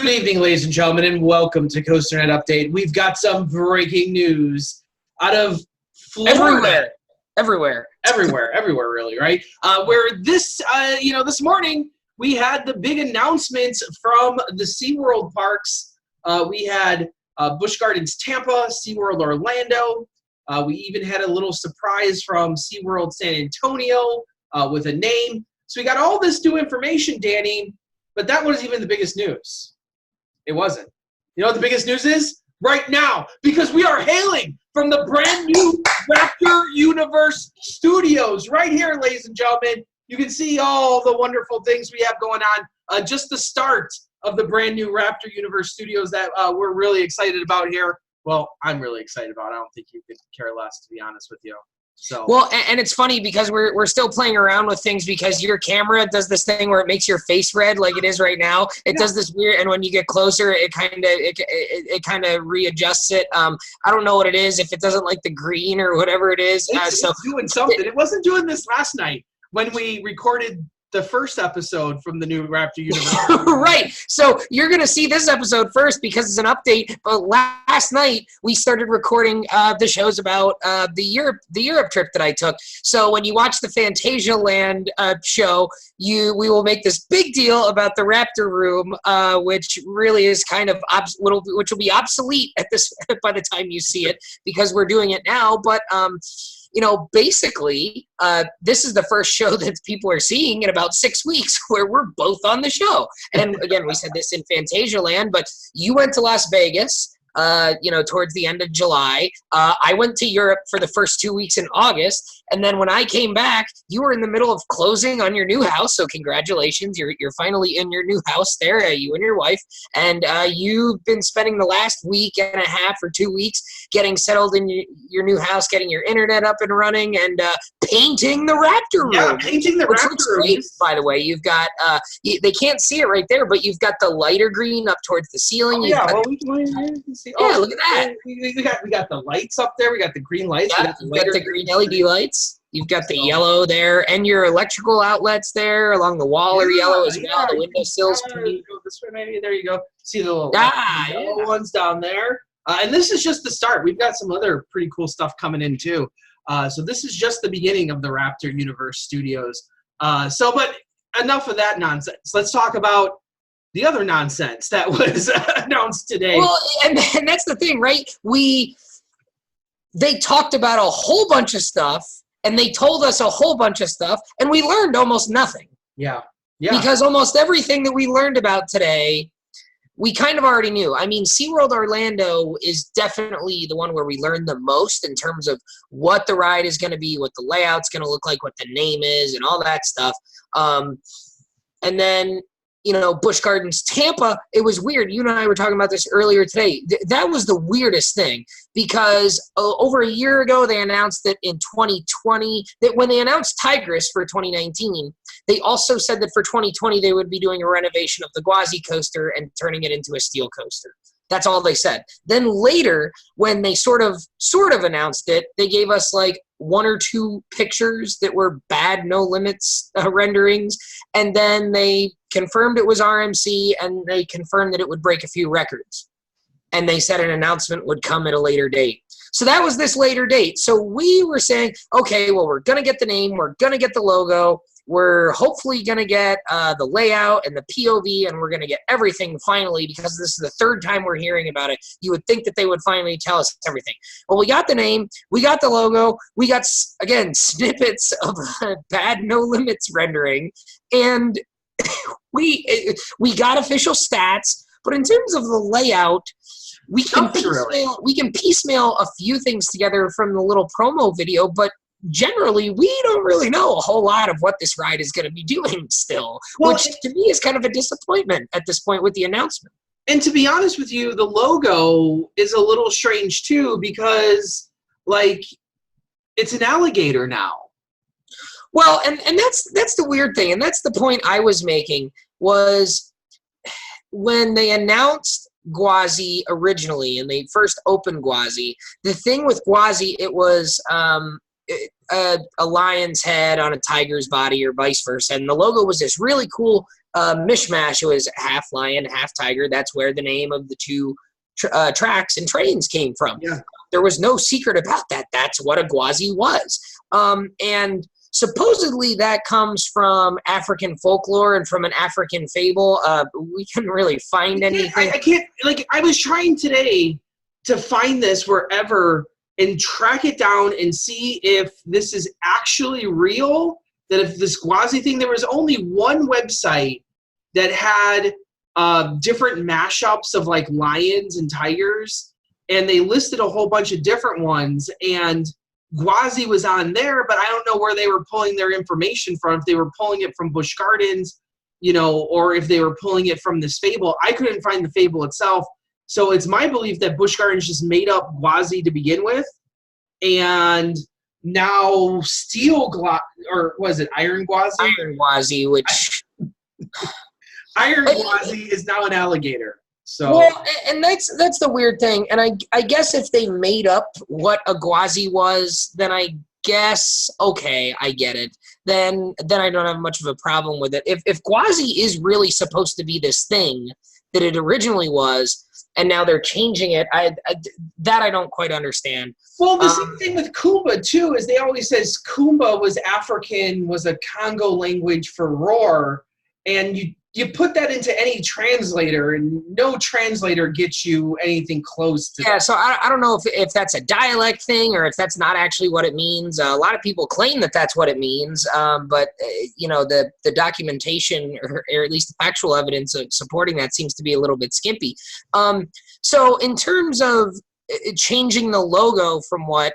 Good evening, ladies and gentlemen, and welcome to CoasterNet Update. We've got some breaking news out of Florida. Everywhere, really, right? Where this morning we had the big announcements from the SeaWorld parks. We had Busch Gardens Tampa, SeaWorld Orlando. We even had a little surprise from SeaWorld San Antonio with a name. So we got all this new information, Danny, but that wasn't even the biggest news. It wasn't. You know what the biggest news is? Right now, because we are hailing from the brand new Raptor Universe Studios. Right here, ladies and gentlemen. You can see all the wonderful things we have going on. Just the start of the brand new Raptor Universe Studios that we're really excited about here. Well, I'm really excited about. I don't think you could care less, to be honest with you. So. Well, and it's funny because we're still playing around with things because your camera does this thing where it makes your face red like it is right now. It does this weird, and when you get closer, it kind of readjusts it. I don't know what it is, if it doesn't like the green or whatever it is. It's doing something. It wasn't doing this last night when we recorded the first episode from the new Raptor Universe. Right. So you're going to see this episode first because it's an update. But last night we started recording the shows about the Europe trip that I took. So when you watch the Fantasia Land show, we will make this big deal about the Raptor Room, which really is kind of which will be obsolete at this by the time you see it because we're doing it now. But basically, this is the first show that people are seeing in about 6 weeks where we're both on the show. And again, we said this in Fantasia Land, but you went to Las Vegas, towards the end of July. I went to Europe for the first 2 weeks in August. And then when I came back, you were in the middle of closing on your new house. So congratulations. You're finally in your new house there, you and your wife. And you've been spending the last week and a half or 2 weeks getting settled in your new house, getting your internet up and running, and painting the Raptor Room. Yeah, painting the Raptor Room. Great, by the way, you've got, they can't see it right there, but you've got the lighter green up towards the ceiling. Oh, yeah, well, we can see. Yeah, look at that. We got the lights up there. We got the green lights. Yeah, you've got the green LED lights. You've got the yellow there, and your electrical outlets there along the wall are yellow as well. The windowsills. Go this way, maybe. There you go. See the little yellow ones down there. And this is just the start. We've got some other pretty cool stuff coming in too. So this is just the beginning of the Raptor Universe Studios. But enough of that nonsense. Let's talk about the other nonsense that was announced today. Well, and that's the thing, right? They talked about a whole bunch of stuff, and they told us a whole bunch of stuff, and we learned almost nothing. Yeah. Because almost everything that we learned about today, we kind of already knew. I mean, SeaWorld Orlando is definitely the one where we learned the most in terms of what the ride is going to be, what the layout's going to look like, what the name is, and all that stuff. And then, Busch Gardens Tampa, it was weird. You and I were talking about this earlier today. That was the weirdest thing because over a year ago, they announced that in 2020, that when they announced Tigris for 2019, they also said that for 2020, they would be doing a renovation of the Gwazi coaster and turning it into a steel coaster. That's all they said. Then later, when they sort of announced it, they gave us like 1 or 2 pictures that were bad No Limits renderings, and then they confirmed it was RMC, and they confirmed that it would break a few records. And they said an announcement would come at a later date. So that was this later date. So we were saying, okay, well, we're going to get the name, we're going to get the logo, we're hopefully going to get the layout and the POV, and we're going to get everything finally because this is the third time we're hearing about it. You would think that they would finally tell us everything. Well, we got the name, we got the logo, we got, again, snippets of bad No Limits rendering, and we got official stats, but in terms of the layout, we can piecemeal a few things together from the little promo video, but generally, we don't really know a whole lot of what this ride is going to be doing still, which to me is kind of a disappointment at this point with the announcement. And to be honest with you, the logo is a little strange too because, it's an alligator now. Well, and that's the weird thing, and that's the point I was making, was when they announced Gwazi originally, and they first opened Gwazi, the thing with Gwazi, it was a lion's head on a tiger's body or vice versa. And the logo was this really cool mishmash. It was half lion, half tiger. That's where the name of the two tracks and trains came from. Yeah. There was no secret about that. That's what a Gwazi was. And supposedly that comes from African folklore and from an African fable. We couldn't really find anything. I can't, like, I was trying today to find this wherever and track it down and see if this is actually real, that if this Gwazi thing, there was only one website that had different mashups of like lions and tigers, and they listed a whole bunch of different ones, and Gwazi was on there, but I don't know where they were pulling their information from, if they were pulling it from Busch Gardens, you know, or if they were pulling it from this fable. I couldn't find the fable itself. So it's my belief that Busch Gardens just made up Gwazi to begin with, and now or was it Iron Gwazi? Iron Gwazi, which Iron Gwazi is now an alligator. So well, and that's the weird thing. And I guess if they made up what a Gwazi was, then I guess okay, I get it. Then I don't have much of a problem with it. If Gwazi is really supposed to be this thing that it originally was, and now they're changing it, I don't quite understand. Well, the same thing with Kumba too, is they always says Kumba was African, was a Congo language for roar, and you put that into any translator, and no translator gets you anything close to Yeah, that. so I don't know if that's a dialect thing or if that's not actually what it means. A lot of people claim that that's what it means, but you know, the documentation or at least the factual evidence of supporting that seems to be a little bit skimpy. So in terms of changing the logo from what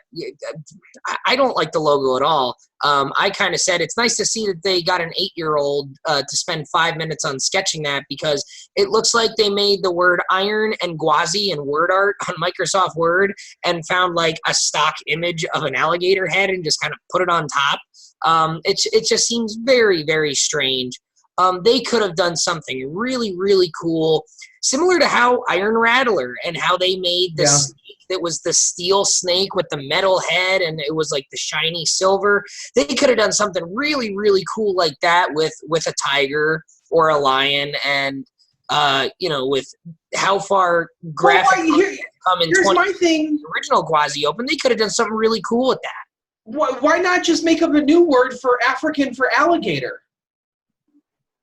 I don't like the logo at all. I kind of said it's nice to see that they got an 8-year-old to spend 5 minutes on sketching that, because it looks like they made the word iron and Gwazi and word art on Microsoft Word and found like a stock image of an alligator head and just kind of put it on top. It just seems very, very strange. They could have done something really, really cool, similar to how Iron Rattler and how they made the snake that was the steel snake with the metal head and it was like the shiny silver. They could have done something really, really cool like that with a tiger or a lion, and you know, with how far graphic come in Here's my thing. the original Gwazi Open, they could have done something really cool with that. Why not just make up a new word for African for alligator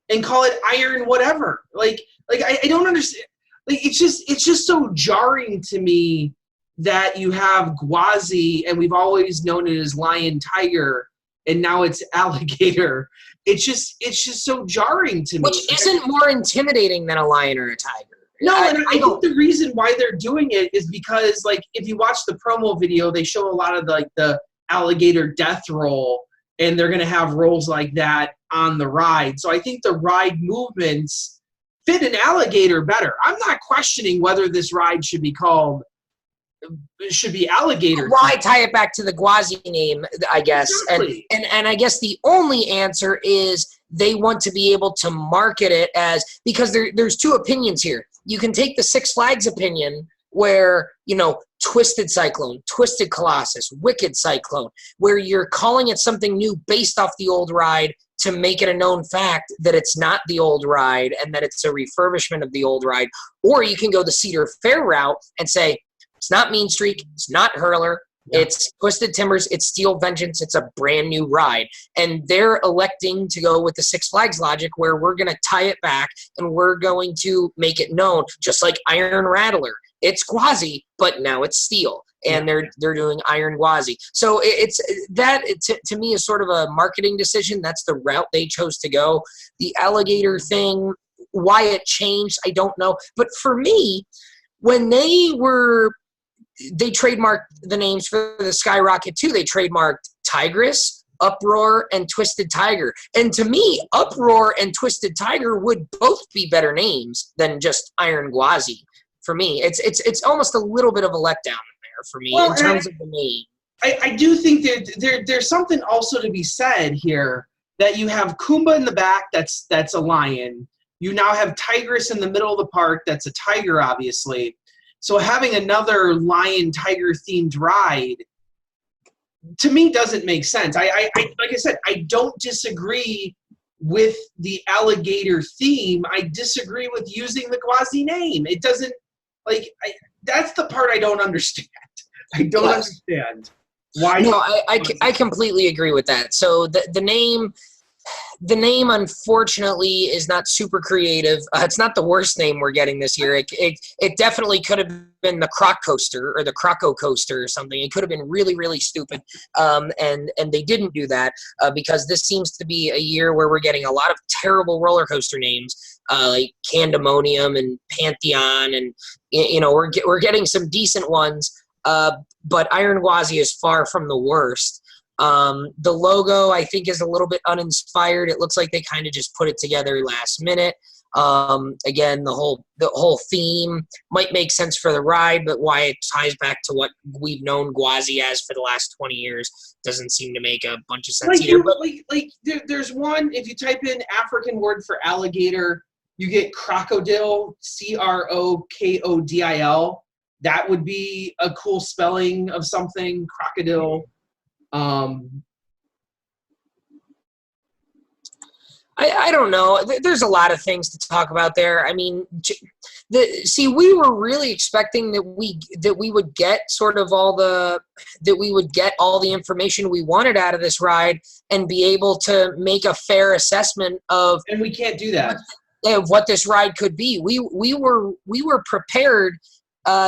and call it iron whatever? Like I don't understand. Like it's just so jarring to me that you have Gwazi and we've always known it as lion tiger and now it's alligator. It's just so jarring to me. Which isn't more intimidating than a lion or a tiger. No, and I think the reason why they're doing it is because, like, if you watch the promo video, they show a lot of the alligator death roll, and they're going to have rolls like that on the ride. So I think the ride movements fit an alligator better. I'm not questioning whether this ride should be alligator. Why tie it back to the Gwazi name, I guess. Exactly. And I guess the only answer is they want to be able to market it as, because there's two opinions here. You can take the Six Flags opinion where, you know, Twisted Cyclone, Twisted Colossus, Wicked Cyclone, where you're calling it something new based off the old ride to make it a known fact that it's not the old ride and that it's a refurbishment of the old ride. Or you can go the Cedar Fair route and say, it's not Mean Streak, it's not Hurler, it's Twisted Timbers, it's Steel Vengeance, it's a brand new ride. And they're electing to go with the Six Flags logic where we're going to tie it back and we're going to make it known, just like Iron Rattler. It's Gwazi, but now it's steel. And they're doing Iron Gwazi. So it's that to me is sort of a marketing decision. That's the route they chose to go. The alligator thing, why it changed, I don't know. But for me, when they trademarked the names for the Skyrocket 2, they trademarked Tigress, Uproar, and Twisted Tiger. And to me, Uproar and Twisted Tiger would both be better names than just Iron Gwazi. For me, it's almost a little bit of a letdown there for me in terms of the name. I do think that there's something also to be said here, that you have Kumba in the back, that's a lion. You now have Tigress in the middle of the park, that's a tiger, obviously. So having another lion-tiger themed ride, to me, doesn't make sense. I like I said, I don't disagree with the alligator theme, I disagree with using the Gwazi name. It doesn't, that's the part I don't understand. I don't understand why. No, I completely agree with that. So the name, unfortunately, is not super creative. It's not the worst name we're getting this year. It definitely could have been the Croc Coaster or the Croco Coaster or something. It could have been really, really stupid. And they didn't do that because this seems to be a year where we're getting a lot of terrible roller coaster names like Candemonium and Pantheon, and we're getting some decent ones. But Iron Gwazi is far from the worst. The logo, I think, is a little bit uninspired. It looks like they kind of just put it together last minute. Again, the whole theme might make sense for the ride, but why it ties back to what we've known Gwazi as for the last 20 years doesn't seem to make a bunch of sense either. There's one, if you type in African word for alligator, you get crocodile, Crokodil. That would be a cool spelling of something, crocodile. I don't know. There's a lot of things to talk about there. I mean, we were really expecting that we would get all the information we wanted out of this ride and be able to make a fair assessment of. And we can't do that. Of what this ride could be. We were prepared.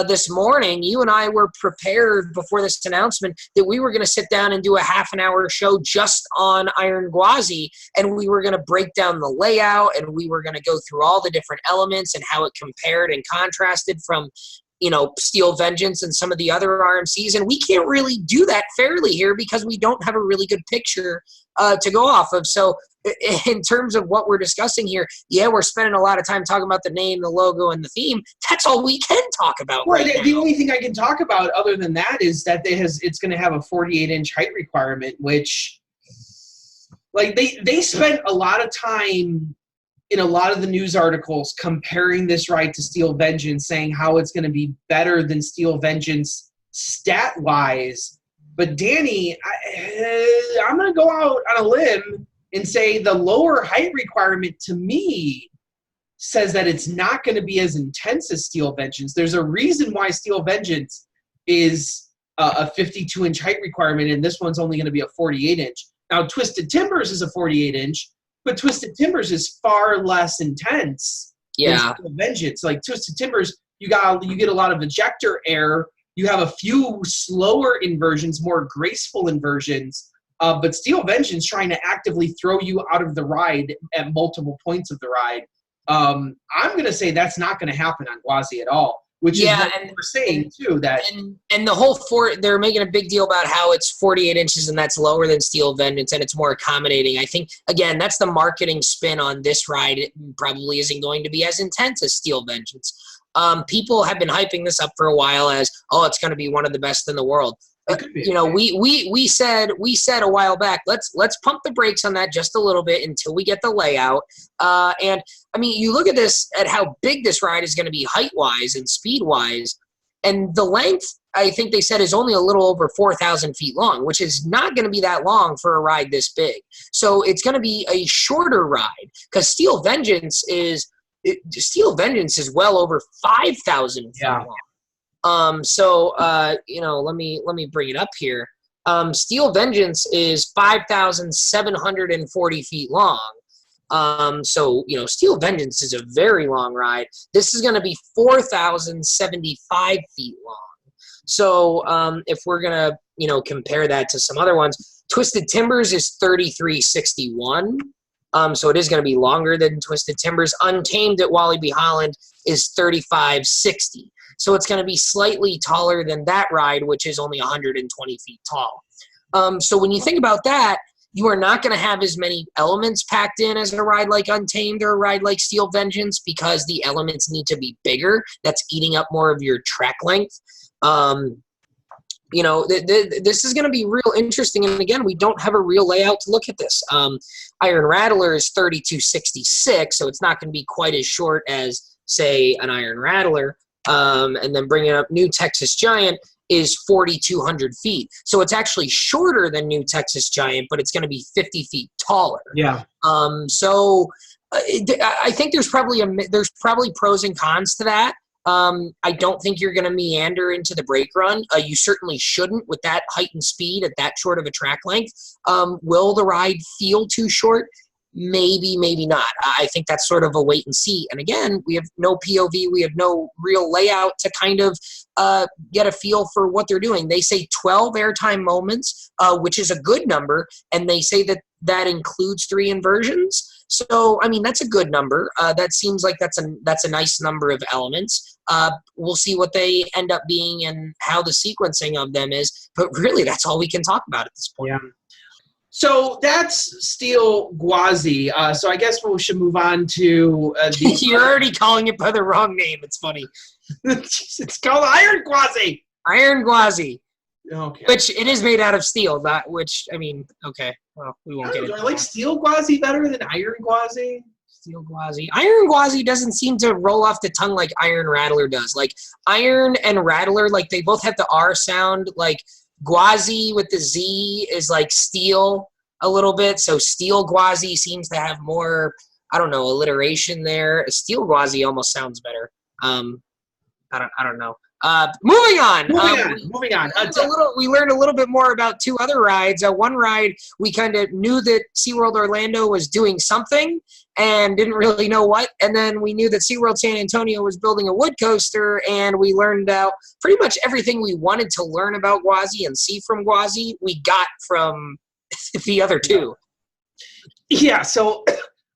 This morning, you and I were prepared before this announcement that we were going to sit down and do a half-an-hour show just on Iron Gwazi, and we were going to break down the layout, and we were going to go through all the different elements and how it compared and contrasted from, Steel Vengeance and some of the other RMCs, and we can't really do that fairly here because we don't have a really good picture to go off of. So in terms of what we're discussing here, yeah, we're spending a lot of time talking about the name, the logo, and the theme. That's all we can talk about right now. The only thing I can talk about other than that is that it's going to have a 48-inch height requirement, which, they spent a lot of time in a lot of the news articles comparing this ride to Steel Vengeance, saying how it's going to be better than Steel Vengeance stat-wise. But Danny, I'm going to go out on a limb and say the lower height requirement to me says that it's not going to be as intense as Steel Vengeance. There's a reason why Steel Vengeance is a 52-inch height requirement, and this one's only going to be a 48-inch. Now, Twisted Timbers is a 48-inch, but Twisted Timbers is far less intense than Steel Vengeance. Like Twisted Timbers, you get a lot of ejector air. You have a few slower inversions, more graceful inversions. But Steel Vengeance trying to actively throw you out of the ride at multiple points of the ride. I'm going to say that's not going to happen on Gwazi at all. Which is what we're saying too. And the whole they're making a big deal about how it's 48 inches and that's lower than Steel Vengeance and it's more accommodating. I think again that's the marketing spin on this ride. It probably isn't going to be as intense as Steel Vengeance. People have been hyping this up for a while as it's going to be one of the best in the world. We said a while back, let's pump the brakes on that just a little bit until we get the layout. And I mean, you look at this, at how big this ride is going to be height-wise and speed-wise, and the length, I think they said, is only a little over 4,000 feet long, which is not going to be that long for a ride this big. So it's going to be a shorter ride because Steel Vengeance is well over 5,000 feet long. Let me bring it up here. Steel Vengeance is 5,740 feet long. Steel Vengeance is a very long ride. This is going to be 4,075 feet long. So, if we're going to, compare that to some other ones, Twisted Timbers is 3,361. So it is going to be longer than Twisted Timbers. Untamed at Walibi Holland is 3,560. So it's going to be slightly taller than that ride, which is only 120 feet tall. So when you think about that, you are not going to have as many elements packed in as a ride like Untamed or a ride like Steel Vengeance because the elements need to be bigger. That's eating up more of your track length. This is going to be real interesting. And again, we don't have a real layout to look at this. Iron Rattler is 3,266, so it's not going to be quite as short as, say, an Iron Rattler. And then bringing up New Texas Giant is 4,200 feet. So it's actually shorter than New Texas Giant, but it's going to be 50 feet taller. Yeah. I think there's probably pros and cons to that. I don't think you're going to meander into the brake run. You certainly shouldn't with that height and speed at that short of a track length. Will the ride feel too short? Maybe, maybe not. I think that's sort of a wait and see. And again, we have no POV. We have no real layout to kind of get a feel for what they're doing. They say 12 airtime moments, which is a good number. And they say that includes 3 inversions. So, I mean, that's a good number. That seems like that's a nice number of elements. We'll see what they end up being and how the sequencing of them is. But really, that's all we can talk about at this point. Yeah. So that's Steel Gwazi. So I guess we should move on to the. You're already calling it by the wrong name. It's funny. It's called Iron Gwazi. Iron Gwazi. Okay. Which it is made out of steel. Okay. Well, we won't get into I like Steel Gwazi better than Iron Gwazi. Steel Gwazi. Iron Gwazi doesn't seem to roll off the tongue like Iron Rattler does. Like Iron and Rattler, like they both have the R sound. Like Gwazi with the Z is like steel a little bit. So Steel Gwazi seems to have more, I don't know, alliteration there. Steel Gwazi almost sounds better. I don't know. Moving on. Moving on. We learned a little bit more about 2 other rides. One ride, we kind of knew that SeaWorld Orlando was doing something and didn't really know what. And then we knew that SeaWorld San Antonio was building a wood coaster, and we learned out pretty much everything we wanted to learn about Gwazi and see from Gwazi, we got from the other 2. Yeah, so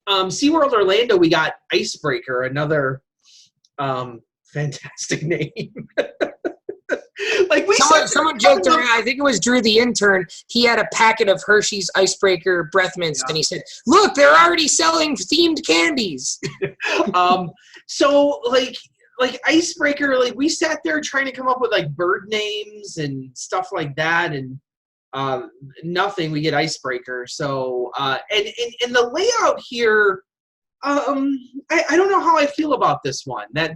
SeaWorld Orlando, we got Icebreaker, another fantastic name. Like someone joked around, I think it was Drew the intern, he had a packet of Hershey's Icebreaker breath mints, and he said, look, they're already selling themed candies. So like Icebreaker, like we sat there trying to come up with like bird names and stuff like that, and nothing. We get Icebreaker. So and the layout here, I don't know how I feel about this one. That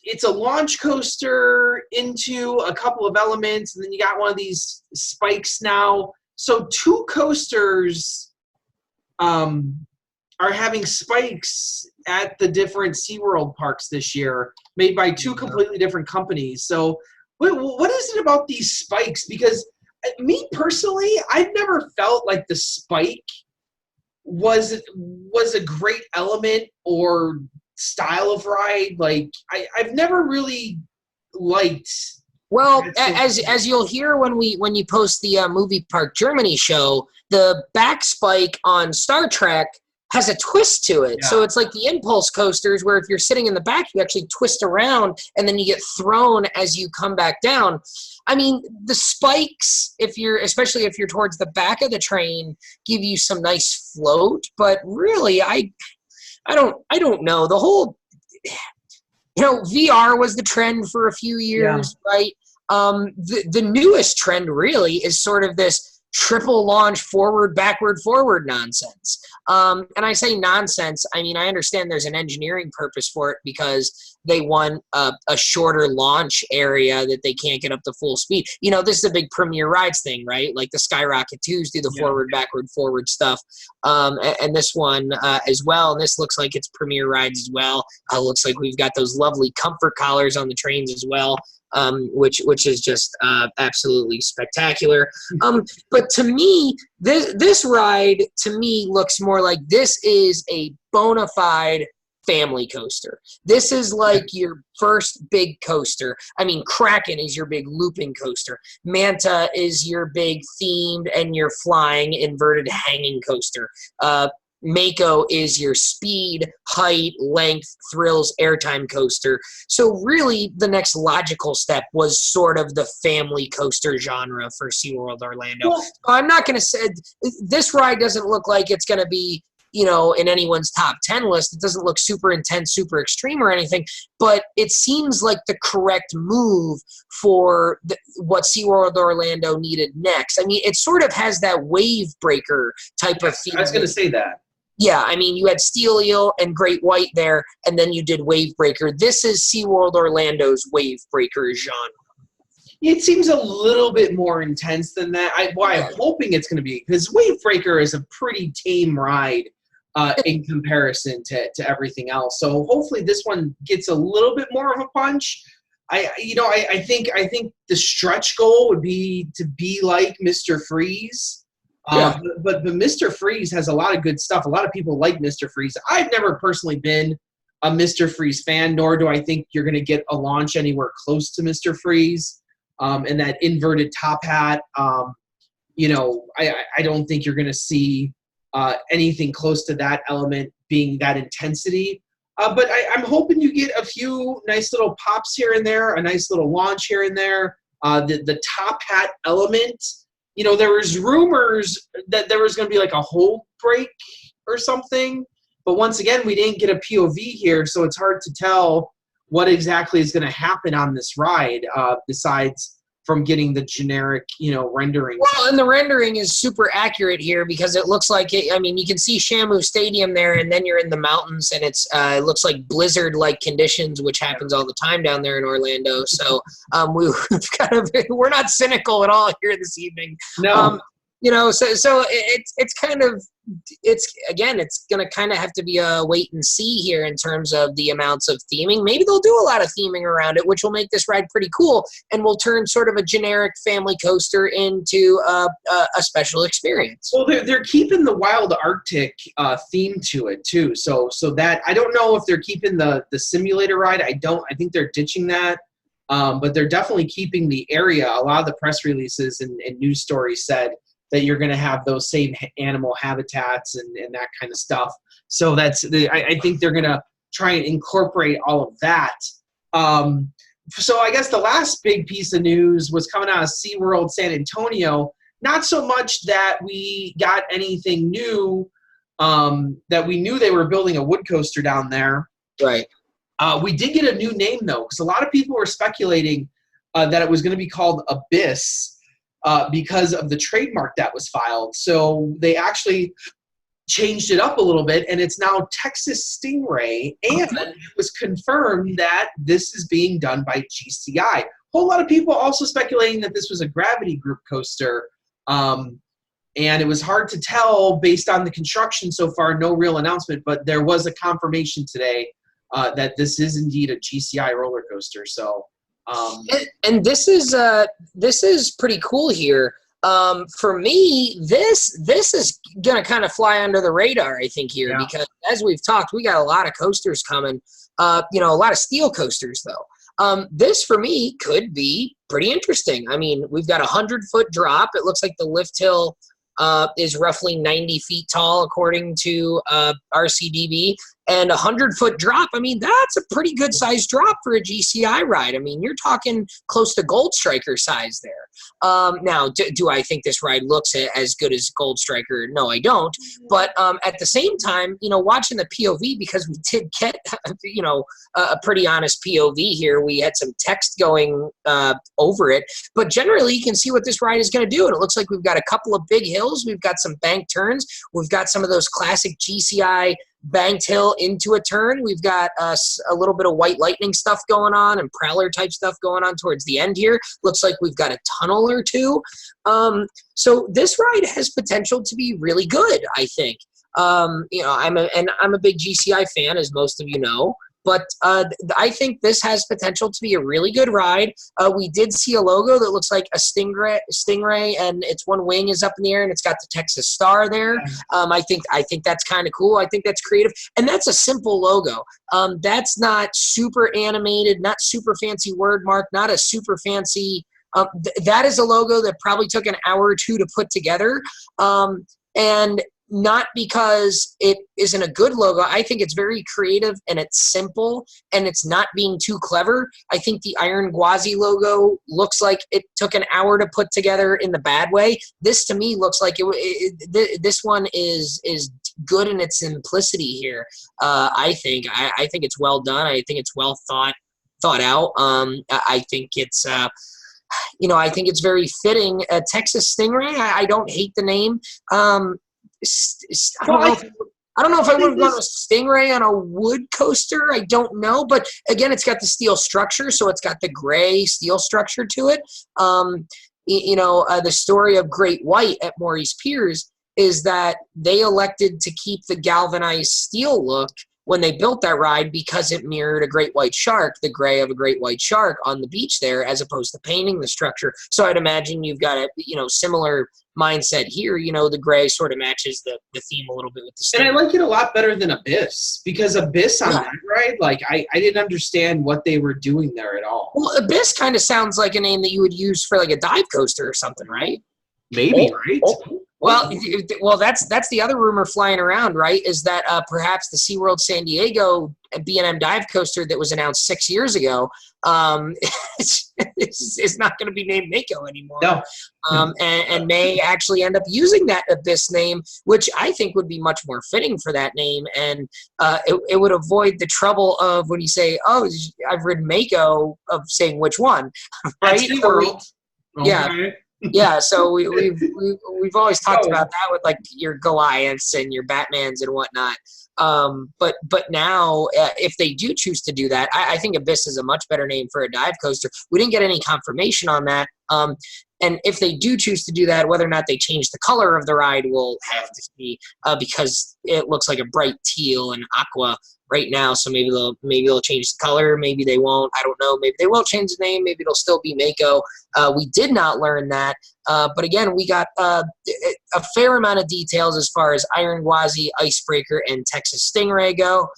it's a launch coaster into a couple of elements, and then you got one of these spikes now. So 2 coasters are having spikes at the different SeaWorld parks this year, made by 2 completely different companies. So what is it about these spikes? Because me personally, I've never felt like the spike was a great element or style of ride. Like I've never really liked. Well, as you'll hear when you post the Movie Park Germany show, the back spike on Star Trek has a twist to it. Yeah. So it's like the impulse coasters where if you're sitting in the back, you actually twist around and then you get thrown as you come back down. I mean, the spikes, especially if you're towards the back of the train, give you some nice float, but really I don't know. The whole, VR was the trend for a few years, right? The newest trend really is sort of this triple launch forward, backward, forward nonsense. And I say nonsense, I mean, I understand there's an engineering purpose for it because they want a shorter launch area that they can't get up to full speed. This is a big Premier Rides thing, right? Like the Skyrocket 2s do the forward, backward, forward stuff. And this one as well. And this looks like it's Premier Rides as well. Looks like we've got those lovely comfort collars on the trains as well. Which is just absolutely spectacular. But to me, this ride to me looks more like this is a bona fide family coaster. This is like your first big coaster. I mean, Kraken is your big looping coaster. Manta is your big themed and your flying inverted hanging coaster. Mako is your speed, height, length, thrills, airtime coaster. So really the next logical step was sort of the family coaster genre for SeaWorld Orlando. Well, I'm not going to say this ride doesn't look like it's going to be, in anyone's top 10 list. It doesn't look super intense, super extreme or anything, but it seems like the correct move for what SeaWorld Orlando needed next. I mean, it sort of has that wave breaker type of feel. I was going to say that. Yeah, I mean, you had Steel Eel and Great White there, and then you did Wavebreaker. This is SeaWorld Orlando's Wavebreaker genre. It seems a little bit more intense than that. I'm hoping it's going to be, because Wavebreaker is a pretty tame ride in comparison to everything else. So hopefully this one gets a little bit more of a punch. I think the stretch goal would be to be like Mr. Freeze. But Mr. Freeze has a lot of good stuff. A lot of people like Mr. Freeze. I've never personally been a Mr. Freeze fan, nor do I think you're going to get a launch anywhere close to Mr. Freeze. And that inverted top hat, I don't think you're going to see anything close to that element being that intensity. But I'm hoping you get a few nice little pops here and there, a nice little launch here and there. The top hat element, there was rumors that there was going to be like a hold break or something. But once again, we didn't get a POV here, so it's hard to tell what exactly is going to happen on this ride, besides from getting the generic, rendering. Well, and the rendering is super accurate here because it looks like you can see Shamu Stadium there, and then you're in the mountains, and it looks like blizzard-like conditions, which happens all the time down there in Orlando. So we're not cynical at all here this evening. No. So it's going to kind of have to be a wait and see here in terms of the amounts of theming. Maybe they'll do a lot of theming around it, which will make this ride pretty cool and will turn sort of a generic family coaster into a special experience. Well, they're keeping the Wild Arctic theme to it too. So that, I don't know if they're keeping the simulator ride. I think they're ditching that. But they're definitely keeping the area. A lot of the press releases and news stories said that you're going to have those same animal habitats and that kind of stuff. So I think they're going to try and incorporate all of that. So I guess the last big piece of news was coming out of SeaWorld San Antonio. Not so much that we got anything new, that we knew they were building a wood coaster down there. Right. We did get a new name, though, because a lot of people were speculating that it was going to be called Abyss, because of the trademark that was filed. So they actually changed it up a little bit, and it's now Texas Stingray, and it was confirmed that this is being done by GCI. A whole lot of people also speculating that this was a Gravity Group coaster, and it was hard to tell based on the construction so far, no real announcement, but there was a confirmation today that this is indeed a GCI roller coaster. So and this is pretty cool here. For me, this is gonna kind of fly under the radar, I think, here, because as we've talked, we got a lot of coasters coming. A lot of steel coasters though. This for me could be pretty interesting. I mean, we've got a 100-foot drop. It looks like the lift hill is roughly 90 feet tall according to RCDB. And a 100-foot drop, I mean, that's a pretty good size drop for a GCI ride. I mean, you're talking close to Gold Striker size there. Now, do I think this ride looks as good as Gold Striker? No, I don't. But at the same time, watching the POV, because we did get, a pretty honest POV here. We had some text going over it. But generally, you can see what this ride is going to do. And it looks like we've got a couple of big hills. We've got some banked turns. We've got some of those classic GCI banked hill into a turn. We've got a little bit of White Lightning stuff going on and Prowler type stuff going on towards the end here. Looks like we've got a tunnel or two. So this ride has potential to be really good, I think. I'm a big GCI fan, as most of you know. But I think this has potential to be a really good ride. We did see a logo that looks like a stingray, and its one wing is up in the air, and it's got the Texas Star there. I think that's kind of cool. I think that's creative, and that's a simple logo. That's not super animated, not super fancy word mark, not a super fancy. That is a logo that probably took an hour or two to put together, and not because it isn't a good logo. I think it's very creative and it's simple and it's not being too clever. I think the Iron Gwazi logo looks like it took an hour to put together in the bad way. This to me looks like this one is good in its simplicity here. I think it's well done. I think it's well thought out. I think it's I think it's very fitting. Texas Stingray. I don't hate the name. I don't know if I would have gone this- with Stingray on a wood coaster. I don't know, but again, it's got the steel structure, so it's got the gray steel structure to it. The story of Great White at Maurice Piers is that they elected to keep the galvanized steel look when they built that ride because it mirrored a great white shark, the gray of a great white shark on the beach there, as opposed to painting the structure. So I'd imagine you've got a similar mindset here. The gray sort of matches the theme a little bit with the And I steel. like it a lot better than Abyss, because Abyss on Yeah. that ride, like I didn't understand what they were doing there at all. Well, Abyss kind of sounds like a name that you would use for like a dive coaster or something, right? Maybe, right? Well, that's the other rumor flying around, right? Is that perhaps the SeaWorld San Diego B&M dive coaster that was announced 6 years ago is not going to be named Mako anymore. No. And may actually end up using that Abyss name, which I think would be much more fitting for that name. And it would avoid the trouble of when you say, oh, I've ridden Mako, of saying which one, right? At SeaWorld. Yeah. Okay. Yeah, so we've always talked about that with like your Goliaths and your Batmans and whatnot. But now, if they do choose to do that, I think Abyss is a much better name for a dive coaster. We didn't get any confirmation on that. And if they do choose to do that, whether or not they change the color of the ride, we'll have to see, because it looks like a bright teal and aqua right now. So maybe they'll change the color. Maybe they won't. I don't know. Maybe they will change the name. Maybe it'll still be Mako. We did not learn that. But again, we got a fair amount of details as far as Iron Gwazi, Icebreaker, and Texas Stingray go.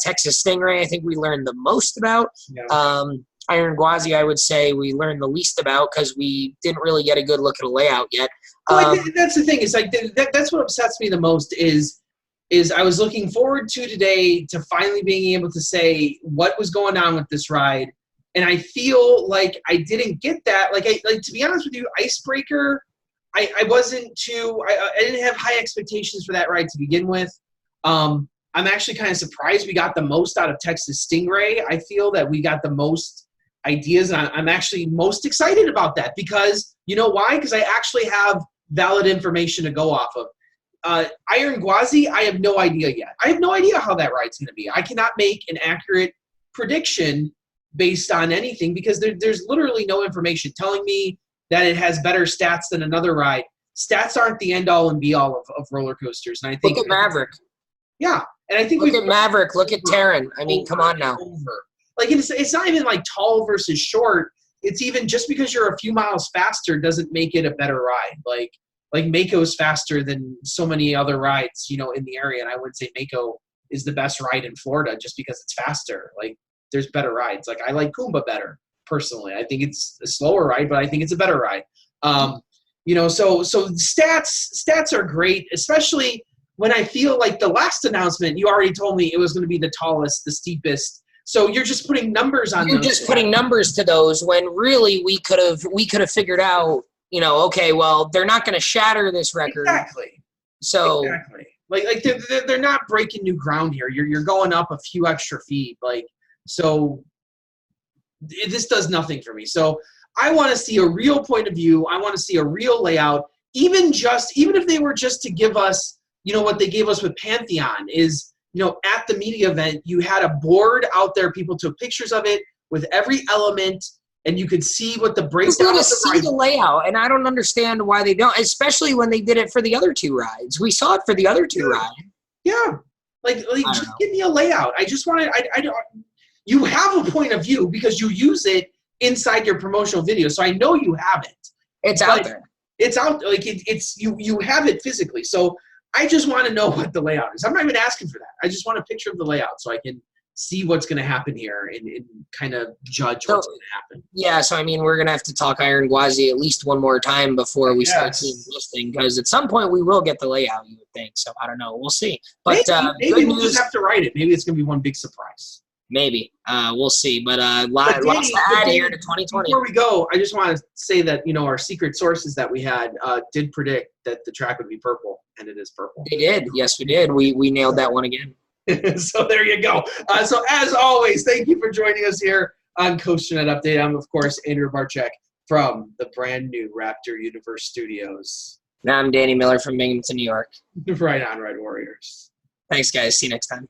Texas Stingray, I think we learned the most about. Yeah. Iron Gwazi, I would say we learned the least about because we didn't really get a good look at a layout yet. Well, that's the thing. Is like that's what upsets me the most is I was looking forward to today to finally being able to say what was going on with this ride, and I feel like I didn't get that. Like to be honest with you, Icebreaker, I wasn't too. I didn't have high expectations for that ride to begin with. I'm actually kind of surprised we got the most out of Texas Stingray. I feel that we got the most ideas, and I'm actually most excited about that because you know why? Because I actually have valid information to go off of. Iron Gwazi, I have no idea yet. I have no idea how that ride's going to be. I cannot make an accurate prediction based on anything because there's literally no information telling me that it has better stats than another ride. Stats aren't the end-all and be-all of roller coasters. And I think look at Maverick. Yeah, and I think look at Maverick. Look at Terran. I mean, come on now. Like it's not even like tall versus short. It's even just because you're a few miles faster doesn't make it a better ride. Like Mako's faster than so many other rides, in the area. And I would say Mako is the best ride in Florida just because it's faster. Like there's better rides. Like I like Kumba better personally. I think it's a slower ride, but I think it's a better ride. So stats are great, especially when I feel like the last announcement, you already told me it was going to be the tallest, the steepest. So you're just putting numbers on. You're just putting numbers to those when really we could have figured out. Okay, well, they're not going to shatter this record. Exactly. So exactly. Like they're not breaking new ground here. You're going up a few extra feet. So this does nothing for me. So I want to see a real point of view. I want to see a real layout. Even if they were just to give us, what they gave us with Pantheon is, at the media event, you had a board out there. People took pictures of it with every element. And you could see what the breakdown of the see the layout, and I don't understand why they don't, especially when they did it for the other two rides. We saw it for the other two rides. Yeah, like just give me a layout. I just want to. I don't. You have a point of view because you use it inside your promotional video, so I know you have it. It's out there. It's out. It's you have it physically. So I just want to know what the layout is. I'm not even asking for that. I just want a picture of the layout so I can see what's going to happen here and kind of judge what's going to happen. Yeah, so I mean, we're going to have to talk Iron Gwazi at least one more time before we start seeing this thing, because at some point we will get the layout, you would think. So I don't know. We'll see. But maybe we'll just have to write it. Maybe it's going to be one big surprise. Maybe. We'll see. But lots to add here to 2020. Before we go, I just want to say that, our secret sources that we had did predict that the track would be purple, and it is purple. They did. Yes, we did. We nailed that one again. So there you go. So as always, thank you for joining us here on CoasterNet Update. I'm, of course, Andrew Barczyk from the brand new Raptor Universe Studios. And I'm Danny Miller from Binghamton, New York. Right on, Red Warriors. Thanks, guys. See you next time.